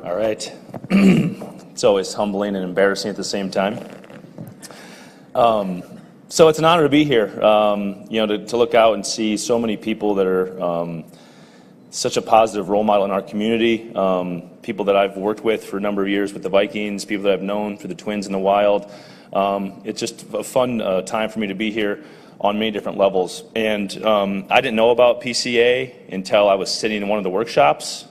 All right. It's always humbling and embarrassing at the same time. So it's an honor to be here, to look out and see so many people that are such a positive role model in our community, people that I've worked with for a number of years with the Vikings, people that I've known for the Twins in the Wild. It's just a fun time for me to be here on many different levels. And I didn't know about PCA until I was sitting in one of the workshops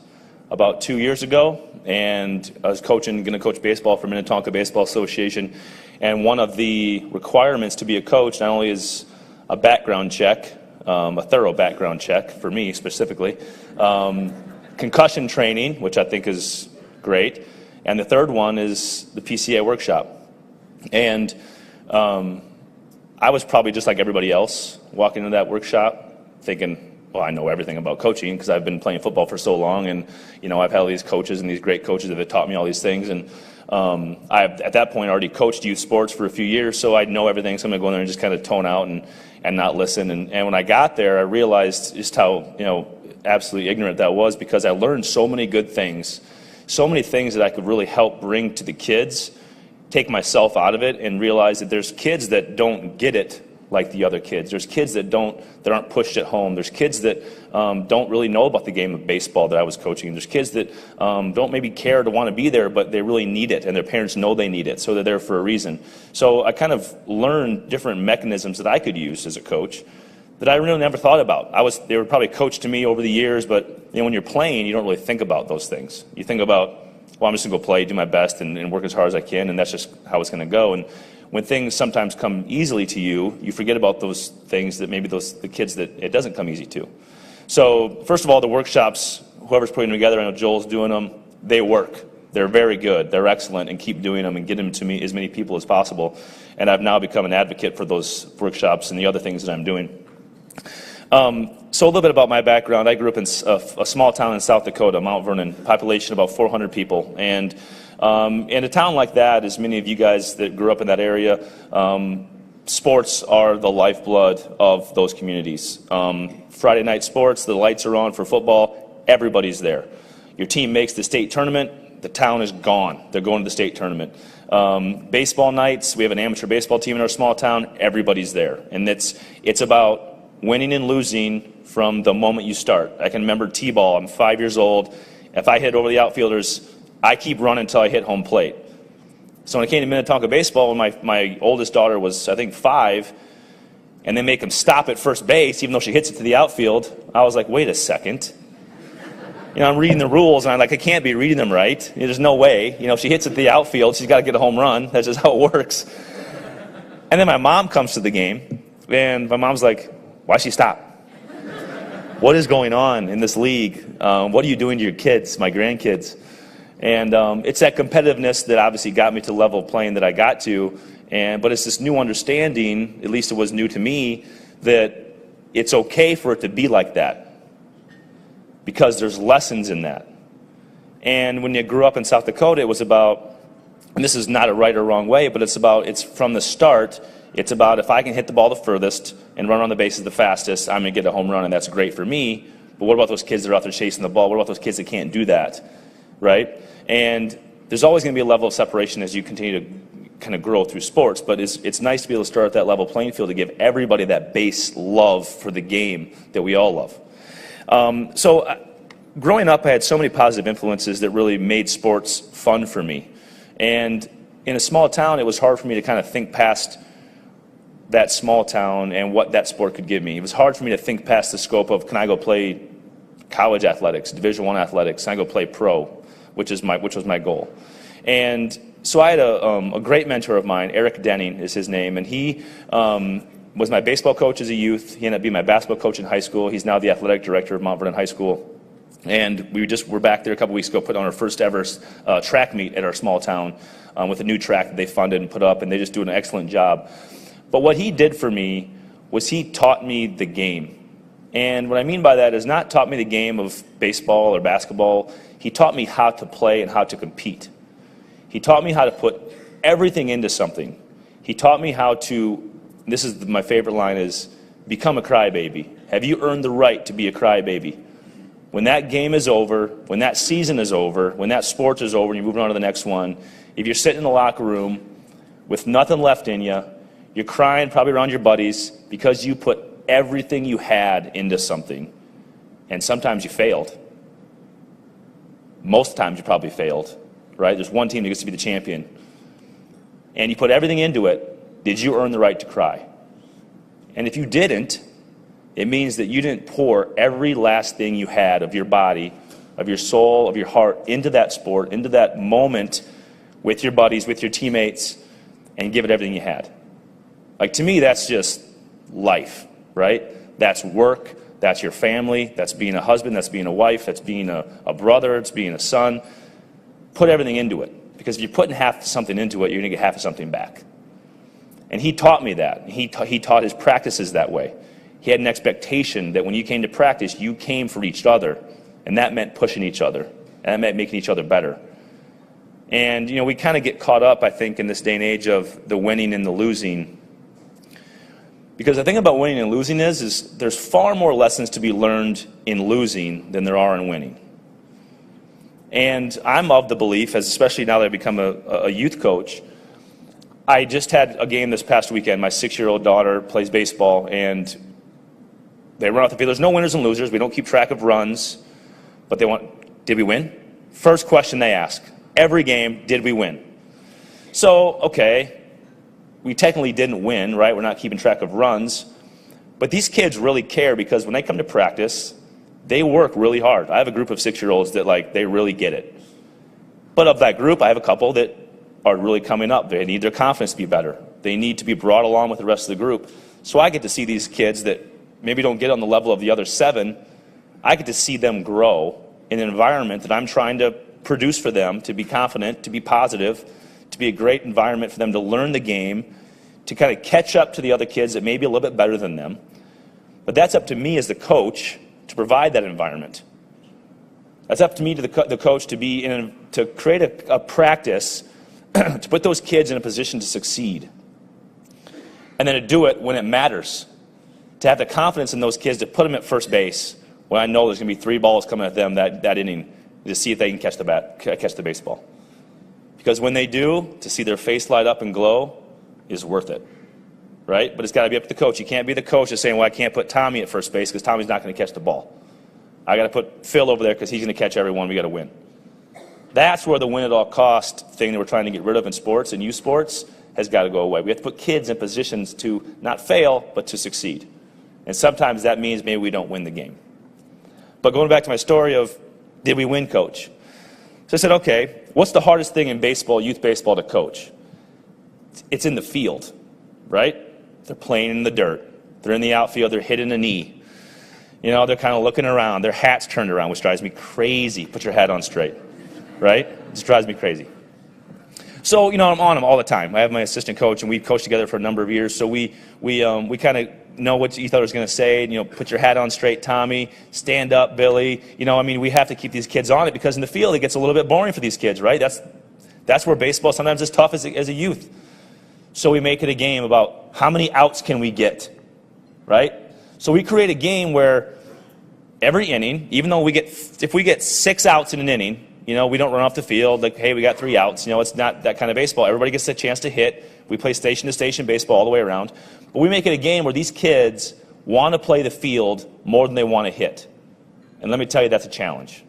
about 2 years ago, and I was going to coach baseball for Minnetonka Baseball Association. And one of the requirements to be a coach not only is a background check, a thorough background check for me specifically, concussion training, which I think is great, and the third one is the Pca Workshop. And I was probably just like everybody else walking into that workshop thinking, well, I know everything about coaching because I've been playing football for so long, and I've had all these coaches and these great coaches that have taught me all these things, and I've at that point already coached youth sports for a few years, so I know everything. So I'm gonna go in there and just kind of tone out and not listen. And when I got there, I realized just how absolutely ignorant that was, because I learned so many good things, so many things that I could really help bring to the kids, take myself out of it, and realize that there's kids that don't get it like the other kids. There's kids that aren't pushed at home. There's kids that don't really know about the game of baseball that I was coaching. There's kids that don't maybe care to want to be there, but they really need it, and their parents know they need it, so they're there for a reason. So I kind of learned different mechanisms that I could use as a coach that I really never thought about. They were probably coached to me over the years, but when you're playing, you don't really think about those things. You think about, well, I'm just going to go play, do my best, and work as hard as I can, and that's just how it's going to go. And when things sometimes come easily to you, you forget about those things that maybe the kids that it doesn't come easy to. So first of all, the workshops, whoever's putting them together, I know Joel's doing them, they work. They're very good. They're excellent, and keep doing them and get them to me as many people as possible. And I've now become an advocate for those workshops and the other things that I'm doing. So a little bit about my background. I grew up in a small town in South Dakota, Mount Vernon, population about 400 people. And in a town like that, as many of you guys that grew up in that area, sports are the lifeblood of those communities. Friday night sports, the lights are on for football, everybody's there. Your team makes the state tournament, the town is gone. They're going to the state tournament. Baseball nights, we have an amateur baseball team in our small town, everybody's there. And it's about winning and losing from the moment you start. I can remember T-ball, I'm 5 years old. If I hit over the outfielders, I keep running until I hit home plate. So when I came to Minnetonka baseball, when my oldest daughter was, I think, 5, and they make them stop at first base, even though she hits it to the outfield, I was like, wait a second. I'm reading the rules, and I can't be reading them right. There's no way. If she hits it to the outfield, she's got to get a home run. That's just how it works. And then my mom comes to the game, and my mom's like, why'd she stop? What is going on in this league? What are you doing to your kids, my grandkids? And it's that competitiveness that obviously got me to the level of playing that I got to. But it's this new understanding, at least it was new to me, that it's okay for it to be like that, because there's lessons in that. And when you grew up in South Dakota, it was about, and this is not a right or wrong way, but it's from the start, it's about if I can hit the ball the furthest and run on the bases the fastest, I'm going to get a home run, and that's great for me. But what about those kids that are out there chasing the ball? What about those kids that can't do that, right? And there's always going to be a level of separation as you continue to kind of grow through sports, but it's nice to be able to start at that level playing field to give everybody that base love for the game that we all love. Growing up, I had so many positive influences that really made sports fun for me. And in a small town, it was hard for me to kind of think past that small town and what that sport could give me. It was hard for me to think past the scope of, can I go play college athletics, Division I athletics? Can I go play pro, which was my goal. And so I had a great mentor of mine, Eric Denning is his name, and he was my baseball coach as a youth. He ended up being my basketball coach in high school. He's now the athletic director of Mount Vernon High School. And we're back there a couple weeks ago, put on our first ever track meet at our small town with a new track that they funded and put up, and they just do an excellent job. But what he did for me was he taught me the game. And what I mean by that is not taught me the game of baseball or basketball. He taught me how to play and how to compete. He taught me how to put everything into something. He taught me how to, this is my favorite line, is become a crybaby. Have you earned the right to be a crybaby? when that game is over, when that season is over, when that sport is over and you're moving on to the next one, if you're sitting in the locker room with nothing left in you, you're crying probably around your buddies because you put everything you had into something. And sometimes you failed. Most times you probably failed, right? There's one team that gets to be the champion. And you put everything into it. Did you earn the right to cry? And if you didn't, it means that you didn't pour every last thing you had of your body, of your soul, of your heart into that sport, into that moment with your buddies, with your teammates, and give it everything you had. Like, to me, that's just life, right? That's work, that's your family, that's being a husband, that's being a wife, that's being a brother, it's being a son. Put everything into it, because if you're putting half something into it, you're going to get half of something back. And he taught me that. He taught his practices that way. He had an expectation that when you came to practice, you came for each other, and that meant pushing each other, and that meant making each other better. And, you know, we kind of get caught up, I think, in this day and age of the winning and the losing. Because the thing about winning and losing is there's far more lessons to be learned in losing than there are in winning. And I'm of the belief, especially now that I've become a youth coach, I just had a game this past weekend. My 6-year-old daughter plays baseball, and they run off the field. There's no winners and losers. We don't keep track of runs. But they want, did we win? First question they ask. Every game, did we win? So, okay, we technically didn't win, right? We're not keeping track of runs. But these kids really care, because when they come to practice, they work really hard. I have a group of 6-year-olds that, like, they really get it. But of that group, I have a couple that are really coming up. They need their confidence to be better. They need to be brought along with the rest of the group. So I get to see these kids that maybe don't get on the level of the other 7. I get to see them grow in an environment that I'm trying to produce for them, to be confident, to be positive, to be a great environment for them to learn the game, to kind of catch up to the other kids that may be a little bit better than them. But that's up to me as the coach to provide that environment. That's up to me, to the coach, to create a practice to put those kids in a position to succeed. And then to do it when it matters. To have the confidence in those kids to put them at first base when I know there's going to be 3 balls coming at them that inning, to see if they can catch the baseball. Because when they do, to see their face light up and glow is worth it, right? But it's got to be up to the coach. You can't be the coach that's saying, well, I can't put Tommy at first base because Tommy's not going to catch the ball. I got to put Phil over there because he's going to catch everyone. We got to win. That's where the win at all cost thing that we're trying to get rid of in sports and youth sports has got to go away. We have to put kids in positions to not fail, but to succeed. And sometimes that means maybe we don't win the game. But going back to my story of, did we win, coach? So I said, okay, what's the hardest thing in baseball, youth baseball, to coach? It's in the field, right? They're playing in the dirt. They're in the outfield. They're hitting a knee. You know, they're kind of looking around. Their hat's turned around, which drives me crazy. Put your hat on straight, right? It just drives me crazy. So, you know, I'm on them all the time. I have my assistant coach, and we've coached together for a number of years. So we kind of know what each other was going to say. You know, put your hat on straight, Tommy. Stand up, Billy. You know, I mean, we have to keep these kids on it, because in the field it gets a little bit boring for these kids, right? That's where baseball sometimes is tough as a youth. So we make it a game about how many outs can we get, right? So we create a game where every inning, even though if we get 6 outs in an inning, you know, we don't run off the field like, hey, we got 3 outs. You know, it's not that kind of baseball. Everybody gets a chance to hit. We play station-to-station baseball all the way around. But we make it a game where these kids want to play the field more than they want to hit. And let me tell you, that's a challenge.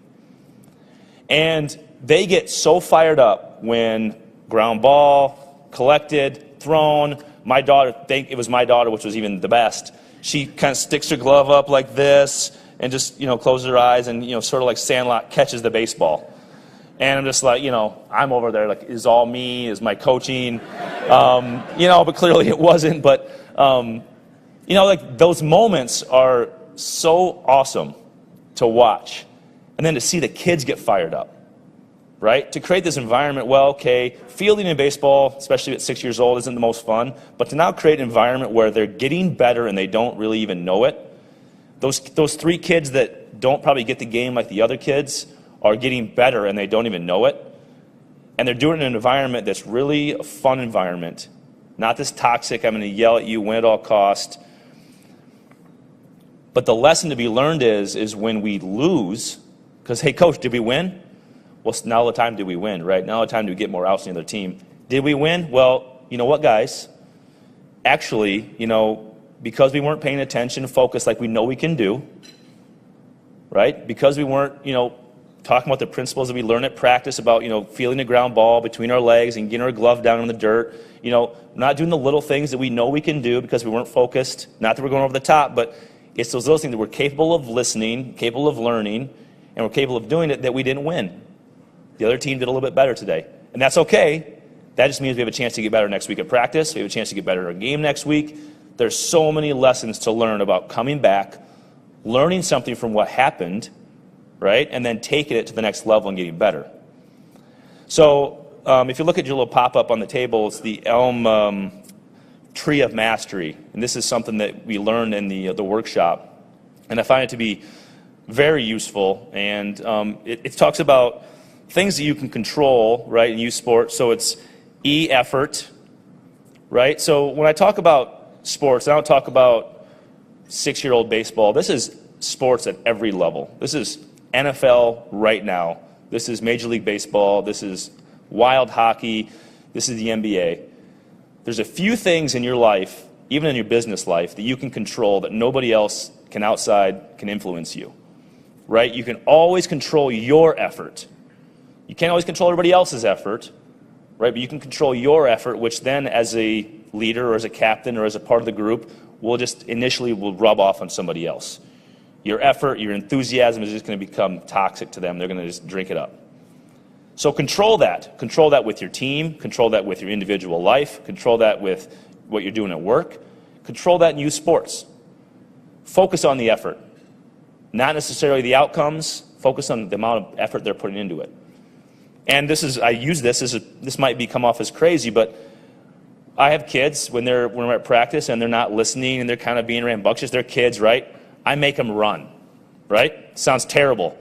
And they get so fired up when ground ball, collected, thrown. My daughter, it was my daughter, which was even the best. She kind of sticks her glove up like this and just, you know, closes her eyes and, you know, sort of like Sandlot catches the baseball. And I'm just like, you know, I'm over there like, is all me? Is my coaching? You know, but clearly it wasn't. But, you know, like those moments are so awesome to watch. And then to see the kids get fired up, right? To create this environment, well, okay, fielding in baseball, especially at 6 years old, isn't the most fun. But to now create an environment where they're getting better and they don't really even know it. Those 3 kids that don't probably get the game like the other kids are getting better and they don't even know it. And they're doing it in an environment that's really a fun environment. Not this toxic, I'm going to yell at you, win at all cost. But the lesson to be learned is when we lose, because, hey, coach, did we win? Well, now the time did we win, right? Now the time do we get more outs in the other team. Did we win? Well, you know what, guys? Actually, because we weren't paying attention, focused like we know we can do, right? Because we weren't, talking about the principles that we learn at practice about, feeling the ground ball between our legs and getting our glove down in the dirt, not doing the little things that we know we can do because we weren't focused. Not that we're going over the top, but it's those little things that we're capable of listening, capable of learning, and we're capable of doing it that we didn't win. The other team did a little bit better today. And that's okay. That just means we have a chance to get better next week at practice. We have a chance to get better at a game next week. There's so many lessons to learn about coming back, learning something from what happened, right? And then taking it to the next level and getting better. So if you look at your little pop-up on the table, it's the Elm Tree of Mastery. And this is something that we learned in the workshop. And I find it to be very useful. And it talks about things that you can control, right, in youth sports. So it's E, effort, right? So when I talk about sports, I don't talk about 6-year-old baseball. This is sports at every level. This is NFL right now. This is Major League Baseball. This is wild hockey. This is the NBA. There's a few things in your life, even in your business life, that you can control that nobody else can influence you, right? You can always control your effort. You can't always control everybody else's effort, right? But you can control your effort, which then as a leader or as a captain or as a part of the group will rub off on somebody else. Your effort, your enthusiasm is just going to become toxic to them. They're going to just drink it up. So control that. Control that with your team. Control that with your individual life. Control that with what you're doing at work. Control that in youth sports. Focus on the effort. Not necessarily the outcomes. Focus on the amount of effort they're putting into it. And this might come off as crazy, but I have kids when we're at practice and they're not listening and they're kind of being rambunctious. They're kids, right? I make them run, right? Sounds terrible.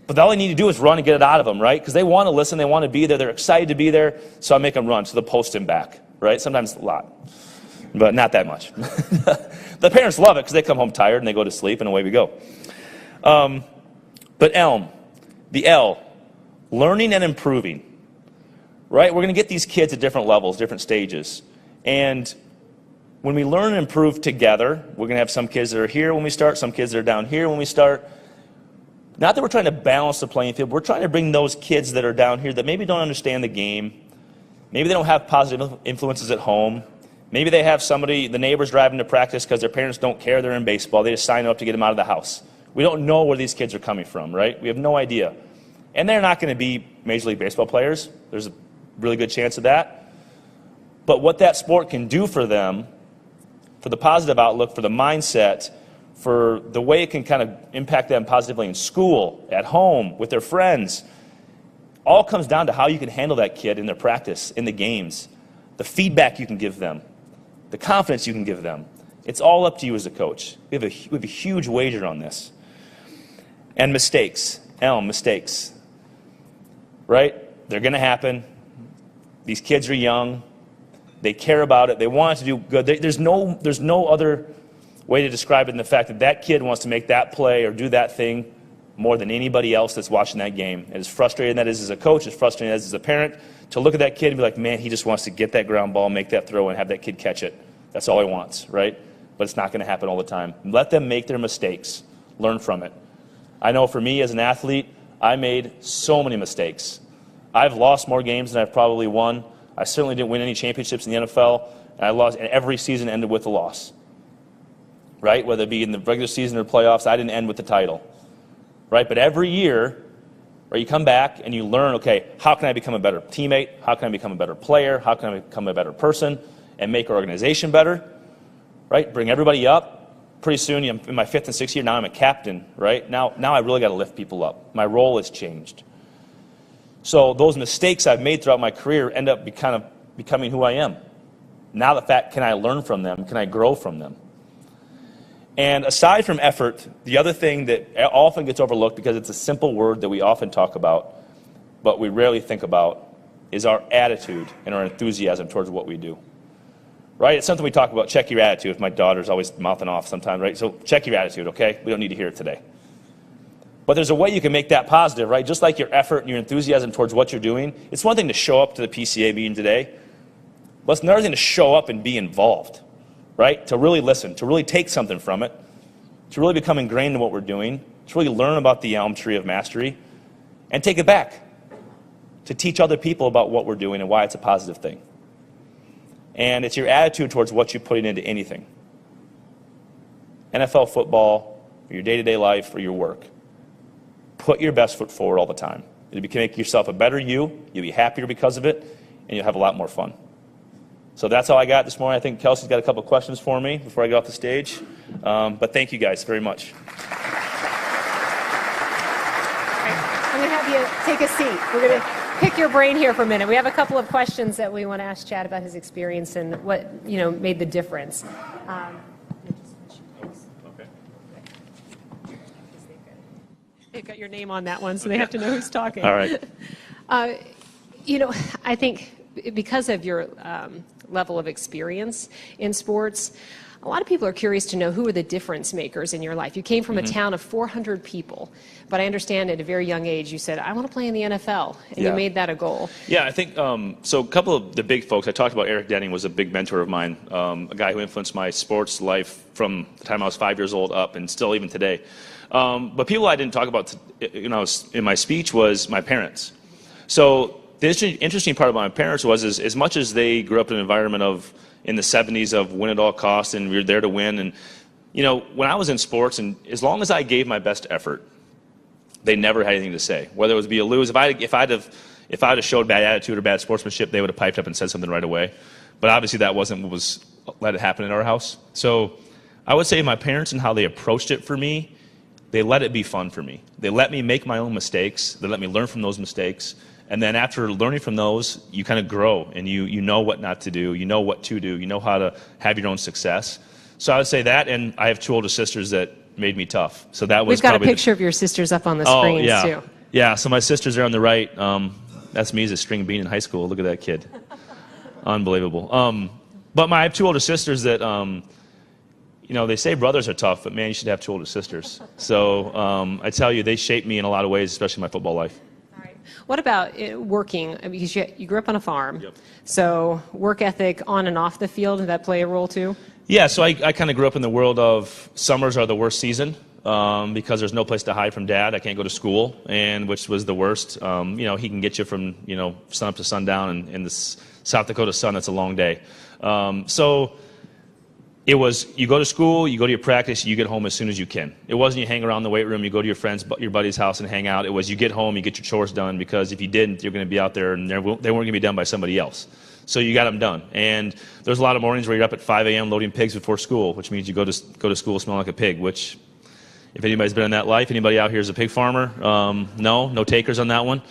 But all they need to do is run and get it out of them, right? Because they want to listen, they want to be there, they're excited to be there, so I make them run, so they'll post him back, right? Sometimes a lot, but not that much. The parents love it because they come home tired and they go to sleep and away we go. But the L, learning and improving, right? We're going to get these kids at different levels, different stages. And when we learn and improve together, we're going to have some kids that are here when we start, some kids that are down here when we start. Not that we're trying to balance the playing field. We're trying to bring those kids that are down here that maybe don't understand the game. Maybe they don't have positive influences at home. Maybe they have the neighbors driving to practice because their parents don't care they're in baseball. They just sign up to get them out of the house. We don't know where these kids are coming from, right? We have no idea. And they're not going to be Major League Baseball players. There's a really good chance of that. But what that sport can do for them, for the positive outlook, for the mindset, for the way it can kind of impact them positively in school, at home, with their friends, all comes down to how you can handle that kid in their practice, in the games, the feedback you can give them, the confidence you can give them. It's all up to you as a coach. We have a huge wager on this. And mistakes, mistakes, right? They're going to happen. These kids are young. They care about it. They want it to do good. There's no other way to describe it than the fact that that kid wants to make that play or do that thing more than anybody else that's watching that game. And as frustrating that is as a coach, as frustrating as a parent, to look at that kid and be like, man, he just wants to get that ground ball, make that throw, and have that kid catch it. That's all he wants, right? But it's not going to happen all the time. Let them make their mistakes. Learn from it. I know for me as an athlete, I made so many mistakes. I've lost more games than I've probably won. I certainly didn't win any championships in the NFL, and every season ended with a loss, right? Whether it be in the regular season or playoffs, I didn't end with the title, right? But every year, right, you come back and you learn, okay, how can I become a better teammate? How can I become a better player? How can I become a better person and make our organization better, right? Bring everybody up. Pretty soon, in my 5th and 6th year, now I'm a captain, right? Now I really got to lift people up. My role has changed. So those mistakes I've made throughout my career end up kind of becoming who I am. Now the fact, can I learn from them? Can I grow from them? And aside from effort, the other thing that often gets overlooked because it's a simple word that we often talk about, but we rarely think about, is our attitude and our enthusiasm towards what we do. right? It's something we talk about, check your attitude. My daughter's always mouthing off sometimes, right? So check your attitude, okay? We don't need to hear it today. But there's a way you can make that positive, right? Just like your effort and your enthusiasm towards what you're doing. It's one thing to show up to the PCA meeting today, but it's another thing to show up and be involved, right? To really listen, to really take something from it, to really become ingrained in what we're doing, to really learn about the elm tree of mastery, and take it back, to teach other people about what we're doing and why it's a positive thing. And it's your attitude towards what you're putting into anything. NFL football, or your day-to-day life, or your work. Put your best foot forward all the time. It'll make yourself a better you, you'll be happier because of it, and you'll have a lot more fun. So that's all I got this morning. I think Kelsey's got a couple questions for me before I get off the stage. But thank you guys very much. I'm going to have you take a seat. We're going to pick your brain here for a minute. We have a couple of questions that we want to ask Chad about his experience and what made the difference. They've got your name on that one, so they have to know who's talking. All right. I think because of your level of experience in sports, a lot of people are curious to know who are the difference makers in your life. You came from a town of 400 people, but I understand at a very young age you said, I want to play in the NFL, and you made that a goal. Yeah, I think, so a couple of the big folks, I talked about Eric Denning was a big mentor of mine, a guy who influenced my sports life from the time I was 5 years old up and still even today. But people I didn't talk about in my speech was my parents. So the interesting part about my parents was as much as they grew up in an environment in the 70s of win at all costs and we were there to win. And, when I was in sports, and as long as I gave my best effort, they never had anything to say. Whether it was be a lose, if I'd have showed bad attitude or bad sportsmanship, they would have piped up and said something right away. But obviously that wasn't what let it happen in our house. So I would say my parents and how they approached it for me, they let it be fun for me. They let me make my own mistakes. They let me learn from those mistakes. And then after learning from those, you kind of grow and you know what not to do. You know what to do. You know how to have your own success. So I would say that, and I have two older sisters that made me tough. So that was We've got a picture of your sisters up on the screens, too. Yeah, so my sisters are on the right. That's me as a string bean in high school. Look at that kid. Unbelievable. But I have two older sisters that, they say brothers are tough, but man, you should have two older sisters. So I tell you, they shaped me in a lot of ways, especially my football life. All right. What about working? Because you grew up on a farm. Yep. So work ethic on and off the field, did that play a role too? Yeah, so I kind of grew up in the world of summers are the worst season because there's no place to hide from Dad. I can't go to school, and which was the worst. He can get you from sun up to sundown, and in the South Dakota sun, that's a long day. So it was you go to school, you go to your practice, you get home as soon as you can. It wasn't you hang around the weight room, you go to your buddy's house and hang out. It was you get home, you get your chores done, because if you didn't, you're going to be out there and they weren't going to be done by somebody else. So you got them done. And there's a lot of mornings where you're up at 5 a.m. loading pigs before school, which means you go to school smelling like a pig, which if anybody's been in that life, anybody out here is a pig farmer? No takers on that one.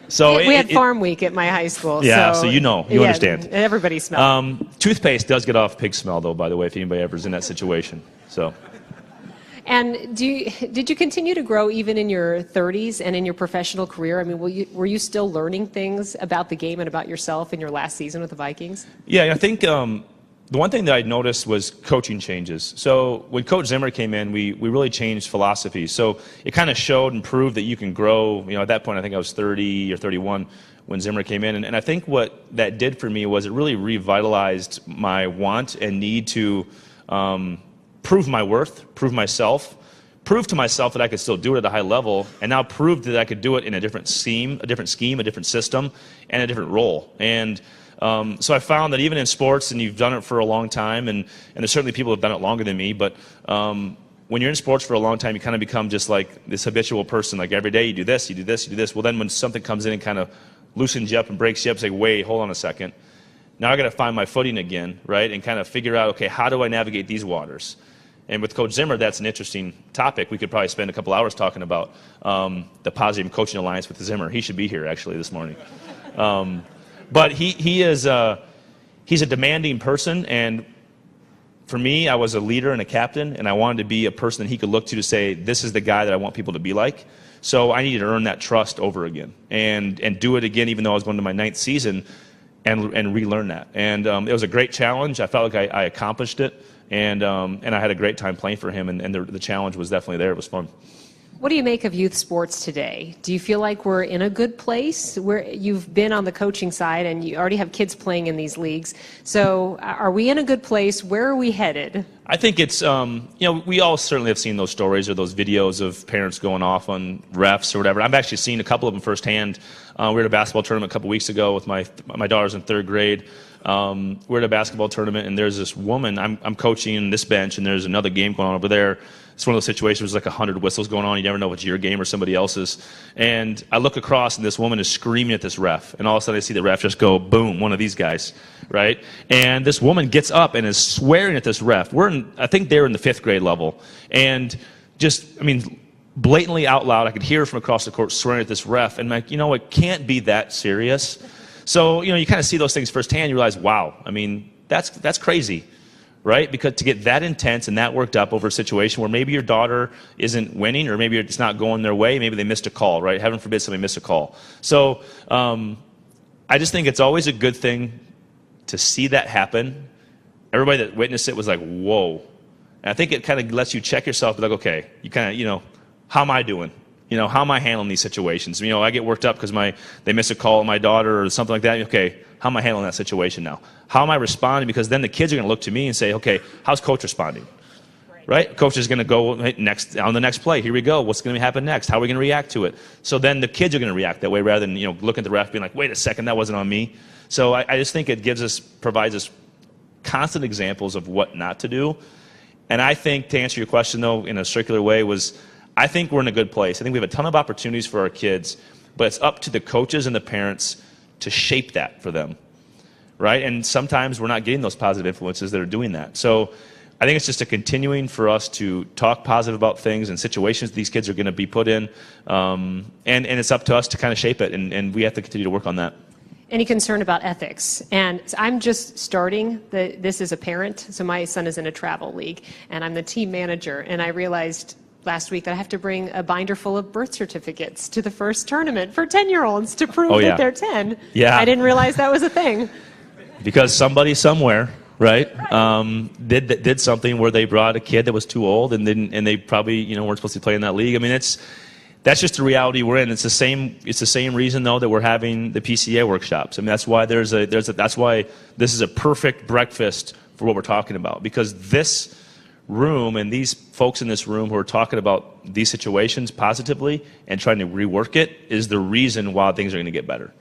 So we had farm week at my high school. Yeah, so you understand. Everybody smells. Toothpaste does get off pig smell, though, by the way, if anybody ever is in that situation. So. And did you continue to grow even in your 30s and in your professional career? I mean, were you still learning things about the game and about yourself in your last season with the Vikings? Yeah, I think the one thing that I noticed was coaching changes. So when Coach Zimmer came in, we really changed philosophy. So it kind of showed and proved that you can grow. At that point, I think I was 30 or 31 when Zimmer came in. And I think what that did for me was it really revitalized my want and need to prove my worth, prove myself, prove to myself that I could still do it at a high level, and now prove that I could do it in a different scheme, a different system, and a different role. And so I found that even in sports, and you've done it for a long time, and there's certainly people who have done it longer than me, but when you're in sports for a long time, you kind of become just like this habitual person. Like every day you do this, you do this, you do this. Well, then when something comes in and kind of loosens you up and breaks you up, say, wait, hold on a second. Now I got to find my footing again, right, and kind of figure out, okay, how do I navigate these waters? And with Coach Zimmer, that's an interesting topic. We could probably spend a couple hours talking about the Positive Coaching Alliance with Zimmer. He should be here, actually, this morning. But he's a demanding person, and for me, I was a leader and a captain, and I wanted to be a person that he could look to say, this is the guy that I want people to be like. So I needed to earn that trust over again and do it again, even though I was going to my 9th season. and relearn that. And it was a great challenge. I felt like I accomplished it, and I had a great time playing for him, and the challenge was definitely there. It was fun. What do you make of youth sports today? Do you feel like we're in a good place? Where you've been on the coaching side and you already have kids playing in these leagues. So are we in a good place? Where are we headed? I think it's, we all certainly have seen those stories or those videos of parents going off on refs or whatever. I've actually seen a couple of them firsthand. We were at a basketball tournament a couple weeks ago with my daughter's in 3rd grade. We're at a basketball tournament, and there's this woman. I'm coaching this bench, and there's another game going on over there. It's one of those situations where there's like 100 whistles going on. You never know if it's your game or somebody else's. And I look across, and this woman is screaming at this ref. And all of a sudden, I see the ref just go, boom, one of these guys, right? And this woman gets up and is swearing at this ref. I think they're in the 5th grade level. And blatantly out loud, I could hear her from across the court swearing at this ref. And I'm like, it can't be that serious. So, you kind of see those things firsthand. You realize, wow, that's crazy. Right? Because to get that intense and that worked up over a situation where maybe your daughter isn't winning or maybe it's not going their way, maybe they missed a call, right? Heaven forbid somebody missed a call. So I just think it's always a good thing to see that happen. Everybody that witnessed it was like, whoa. And I think it kind of lets you check yourself, like, okay, you kind of, how am I doing? How am I handling these situations? I get worked up because they miss a call at my daughter or something like that. Okay, how am I handling that situation now? How am I responding? Because then the kids are going to look to me and say, okay, how's coach responding? Right? Coach is going to go next on the next play. Here we go. What's going to happen next? How are we going to react to it? So then the kids are going to react that way rather than looking at the ref being like, wait a second, that wasn't on me. So I just think it provides us constant examples of what not to do. And I think, to answer your question, though, in a circular way, I think we're in a good place. I think we have a ton of opportunities for our kids, but it's up to the coaches and the parents to shape that for them, right? And sometimes we're not getting those positive influences that are doing that. So I think it's just a continuing for us to talk positive about things and situations these kids are going to be put in, and it's up to us to kind of shape it, and we have to continue to work on that. Any concern about ethics? And I'm just starting this as a parent, so my son is in a travel league, and I'm the team manager, and I realized last week that I have to bring a binder full of birth certificates to the first tournament for 10-year-olds to prove that they're 10. Yeah. I didn't realize that was a thing. Because somebody somewhere, right, did something where they brought a kid that was too old and they probably weren't supposed to play in that league. That's just the reality we're in. It's the same reason though that we're having the Pca workshops. That's why that's why this is a perfect breakfast for what we're talking about, because this room and these folks in this room who are talking about these situations positively and trying to rework it is the reason why things are going to get better.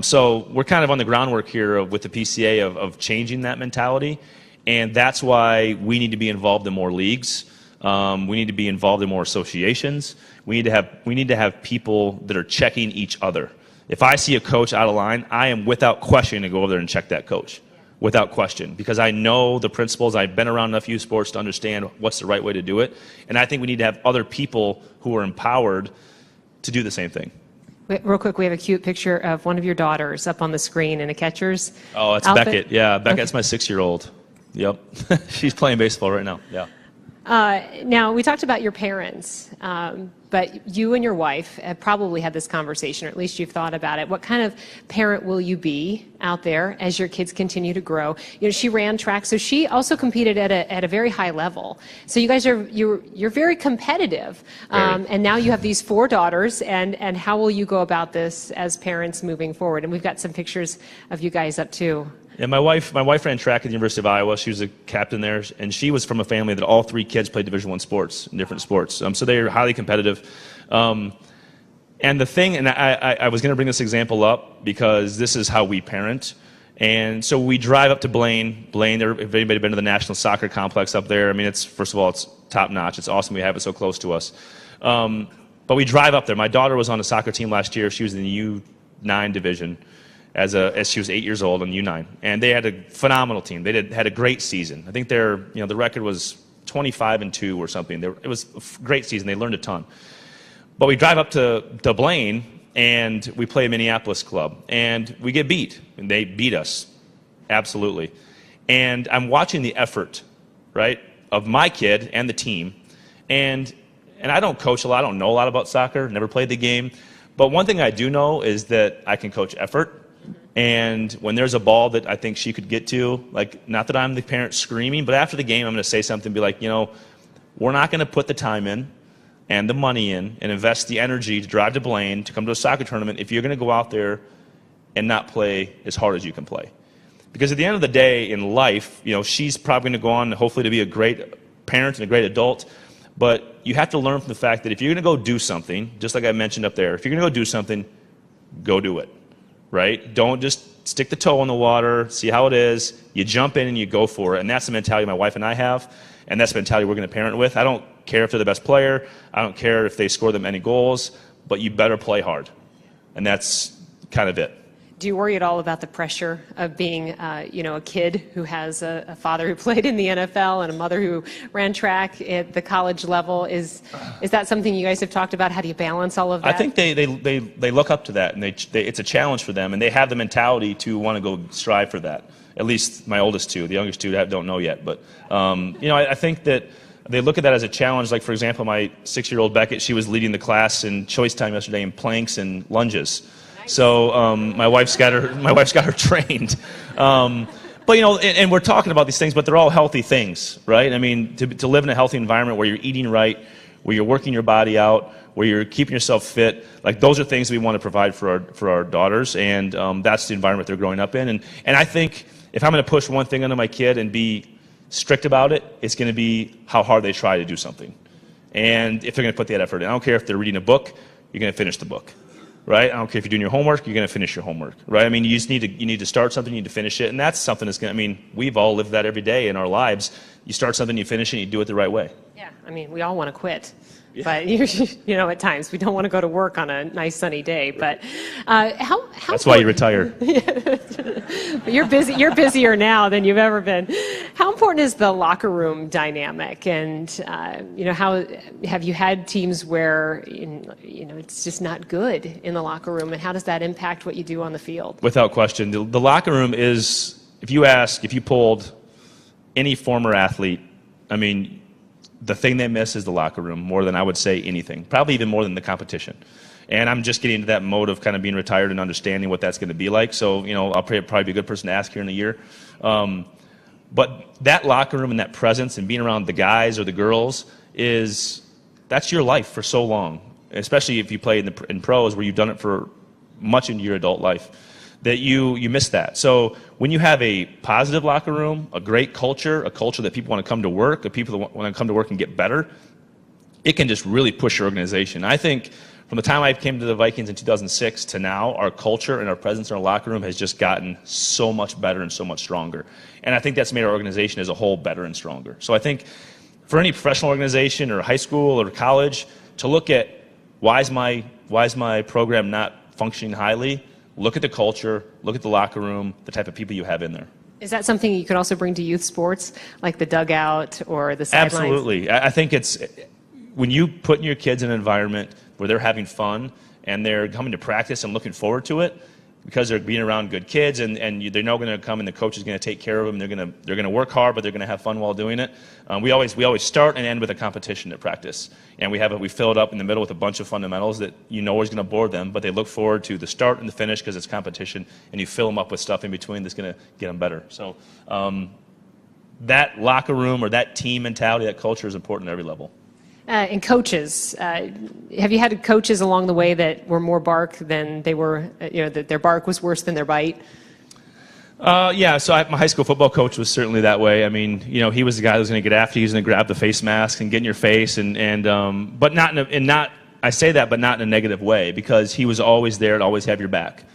So we're kind of on the groundwork here with the PCA of changing that mentality, and that's why we need to be involved in more leagues. We need to be involved in more associations. We need to have people that are checking each other. If I see a coach out of line, I am without question to go over there and check that coach. Without question, because I know the principles. I've been around enough youth sports to understand what's the right way to do it. And I think we need to have other people who are empowered to do the same thing. Wait, real quick, we have a cute picture of one of your daughters up on the screen in a catcher's it's outfit. Beckett. Yeah, Beckett's my 6-year-old. Yep. She's playing baseball right now. Yeah. Now, we talked about your parents, but you and your wife have probably had this conversation, or at least you've thought about it. What kind of parent will you be out there as your kids continue to grow? She ran track, so she also competed at a very high level. So you guys you're very competitive, and now you have these 4 daughters. And how will you go about this as parents moving forward? And we've got some pictures of you guys up too. Yeah, my wife ran track at the University of Iowa. She was a captain there, and she was from a family that all 3 kids played Division I sports, in different sports. So they are highly competitive. And the thing, and I was going to bring this example up because this is how we parent. And so we drive up to Blaine. Blaine, if anybody been to the National Soccer Complex up there, first of all, it's top notch. It's awesome we have it so close to us. But we drive up there. My daughter was on the soccer team last year. She was in the U9 division. As she was 8 years old on U9, and they had a phenomenal team. They had a great season. I think the record was 25-2 or something. It was a great season. They learned a ton. But we drive up to Blaine, and we play a Minneapolis club, and we get beat. And they beat us, absolutely. And I'm watching the effort, right, of my kid and the team. And I don't coach a lot. I don't know a lot about soccer. Never played the game. But one thing I do know is that I can coach effort. And when there's a ball that I think she could get to, like, not that I'm the parent screaming, but after the game I'm going to say something, be like, we're not going to put the time in and the money in and invest the energy to drive to Blaine to come to a soccer tournament if you're going to go out there and not play as hard as you can play. Because at the end of the day in life, she's probably going to go on hopefully to be a great parent and a great adult, but you have to learn from the fact that if you're going to go do something, just like I mentioned up there, if you're going to go do something, go do it, right? Don't just stick the toe in the water, see how it is. You jump in and you go for it, and that's the mentality my wife and I have, and that's the mentality we're going to parent with. I don't care if they're the best player. I don't care if they score them any goals, but you better play hard, and that's kind of it. Do you worry at all about the pressure of being, a kid who has a father who played in the NFL and a mother who ran track at the college level? Is that something you guys have talked about? How do you balance all of that? I think they look up to that, and it's a challenge for them, and they have the mentality to want to go strive for that. At least my oldest two. The youngest two don't know yet, but I think that they look at that as a challenge. Like, for example, my 6-year-old Beckett, she was leading the class in choice time yesterday in planks and lunges. So my wife's got her trained. But and we're talking about these things, but they're all healthy things, right? I mean, to live in a healthy environment where you're eating right, where you're working your body out, where you're keeping yourself fit, like those are things we want to provide for our daughters, and that's the environment they're growing up in. And I think if I'm going to push one thing onto my kid and be strict about it, it's going to be how hard they try to do something, and if they're going to put that effort in. I don't care if they're reading a book, you're going to finish the book. Right? I don't care if you're doing your homework, you're going to finish your homework. Right? I mean, you need to start something, you need to finish it, and that's something that's going to, I mean, we've all lived that every day in our lives. You start something, you finish it, and you do it the right way. Yeah, I mean, we all want to quit. Yeah. But, at times we don't want to go to work on a nice sunny day. But how that's why you retire. But you're busy. You're busier now than you've ever been. How important is the locker room dynamic? And, how have you had teams where, it's just not good in the locker room? And how does that impact what you do on the field? Without question. The locker room is, if you polled any former athlete, I mean, the thing they miss is the locker room more than I would say anything, probably even more than the competition. And I'm just getting into that mode of kind of being retired and understanding what that's going to be like. So, I'll probably be a good person to ask here in a year. But that locker room and that presence and being around the guys or the girls that's your life for so long, especially if you play in pros where you've done it for much into your adult life, that you miss that. So when you have a positive locker room, a great culture, a culture that people want to come to work, people that want to come to work and get better, it can just really push your organization. I think from the time I came to the Vikings in 2006 to now, our culture and our presence in our locker room has just gotten so much better and so much stronger. And I think that's made our organization as a whole better and stronger. So I think for any professional organization or high school or college to look at why is my program not functioning highly, look at the culture, look at the locker room, the type of people you have in there. Is that something you could also bring to youth sports, like the dugout or the sidelines? Absolutely. I think it's when you put your kids in an environment where they're having fun and they're coming to practice and looking forward to it because they're being around good kids and they're not going to come and the coach is going to take care of them. They're going to work hard, but they're going to have fun while doing it. We always start and end with a competition at practice, and we fill it up in the middle with a bunch of fundamentals that is going to bore them, but they look forward to the start and the finish because it's competition, and you fill them up with stuff in between that's going to get them better. So that locker room or that team mentality, that culture is important at every level. And coaches, have you had coaches along the way that were more bark than they were, that their bark was worse than their bite? Yeah, so my high school football coach was certainly that way. I mean, he was the guy who was going to get after you. He was going to grab the face mask and get in your face, but not I say that, but not in a negative way, because he was always there to always have your back.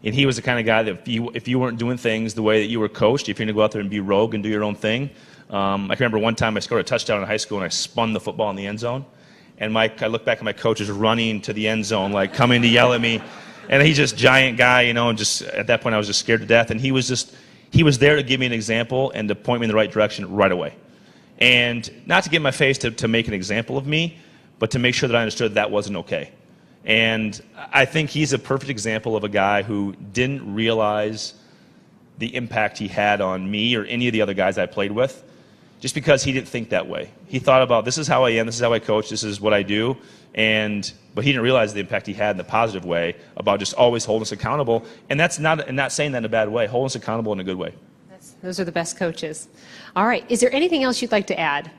And he was the kind of guy that if you weren't doing things the way that you were coached, if you're going to go out there and be rogue and do your own thing. I can remember one time I scored a touchdown in high school and I spun the football in the end zone. And I look back at my coach is running to the end zone, like coming to yell at me. And he's just giant guy, and just at that point I was just scared to death. And he was there to give me an example and to point me in the right direction right away. And not to get in my face to make an example of me, but to make sure that I understood that wasn't okay. And I think he's a perfect example of a guy who didn't realize the impact he had on me or any of the other guys I played with. just because he didn't think that way. He thought about, this is how I am, this is how I coach, this is what I do, but he didn't realize the impact he had in the positive way about just always holding us accountable. And that's not saying that in a bad way, holding us accountable in a good way. Those are the best coaches. All right, is there anything else you'd like to add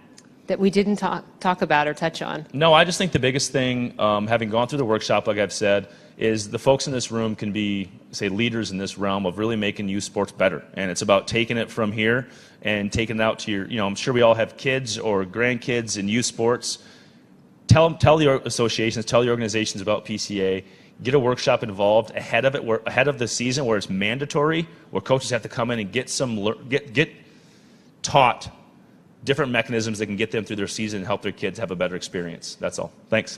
that we didn't talk about or touch on? No, I just think the biggest thing, having gone through the workshop, like I've said, is the folks in this room can be, say, leaders in this realm of really making youth sports better. And it's about taking it from here and taking it out to your, I'm sure we all have kids or grandkids in youth sports. Tell the associations, tell the organizations about PCA. Get a workshop involved ahead of the season where it's mandatory, where coaches have to come in and get taught different mechanisms that can get them through their season and help their kids have a better experience. That's all. Thanks.